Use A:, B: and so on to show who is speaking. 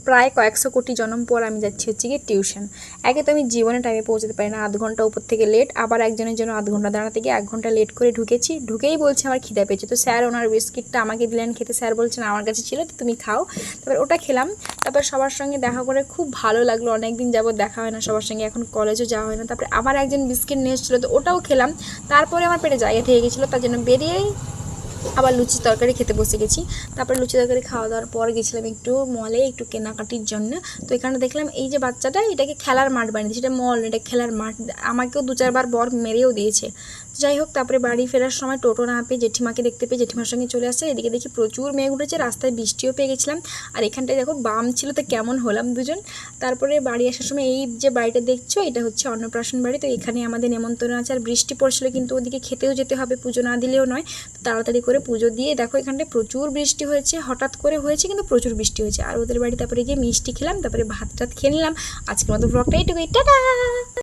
A: প্রায় কয়েকশো কোটি জন্ম পর আমি যাচ্ছি হচ্ছে গিয়ে টিউশন। একে তো আমি জীবনে টাইমে পৌঁছাতে পারি না, 0.5 ঘন্টা উপর থেকে লেট, আবার একজনের জন্য 0.5 ঘন্টা দাঁড়াতে গিয়ে 1 ঘন্টা লেট করে ঢুকেই বলছে আমার খিদে পেয়েছে। তো স্যার ওনার বিস্কিটটা আমাকে দিলেন খেতে, স্যার বলছেন আমার কাছে ছিল তো তুমি খাও। তারপর ওটা খেলাম, তারপর সবার সঙ্গে দেখা করে খুব ভালো লাগলো, অনেক দিন যাবত দেখা হয় না সবার সঙ্গে, এখন কলেজও যাওয়া হয় না। তারপরে আবার একজন বিস্কিট নিয়ে এসেছিলো তো ওটাও খেলাম, তারপরে আমার পেটে জায়গা থেকে গেছিলো, তার জন্য বেরিয়েই আবার লুচি তরকারি খেতে বসে গেছি। তারপর লুচি তরকারি খাওয়া দাওয়ার পর গেছিলাম একটু মলে একটু কেনাকাটির জন্য। তো এখানে দেখলাম এই যে বাচ্চাটা এটাকে খেলার মাঠ বানিয়ে দিয়েছে, এটা মল, এটা খেলার মাঠ, আমাকেও 2-4 বার বর মেরেও দিয়েছে। যাই হোক, তারপরে বাড়ি ফেরার সময় টোটো না পেয়ে জেঠিমাকে দেখতে পেয়ে জেঠিমার সঙ্গে চলে আসছে। এদিকে দেখি প্রচুর মেঘ উঠেছে, রাস্তায় বৃষ্টিও পেয়ে গেছিলাম। আর এখানটায় দেখো বাম ছিল, তো কেমন হলাম দুজন। তারপরে বাড়ি আসার সময় এই যে বাড়িটা দেখছো এটা হচ্ছে অন্নপ্রাশন বাড়ি, তো এখানে আমাদের নেমন্তন্ন আছে। আর বৃষ্টি পড়ছিল, কিন্তু ওদিকে খেতেও যেতে হবে, পুজো না দিলেও নয়। তো তাড়াতাড়ি করে পুজো দিয়ে দেখো এখানটায় প্রচুর বৃষ্টি হয়েছে, হঠাৎ করে হয়েছে কিন্তু প্রচুর বৃষ্টি হয়েছে। আর ওদের বাড়ি তারপরে গিয়ে মিষ্টি খেলাম, তারপরে ভাত টাত খেয়ে নিলাম। আজকের মতো ব্লগটা এইটুকুই, টাটা।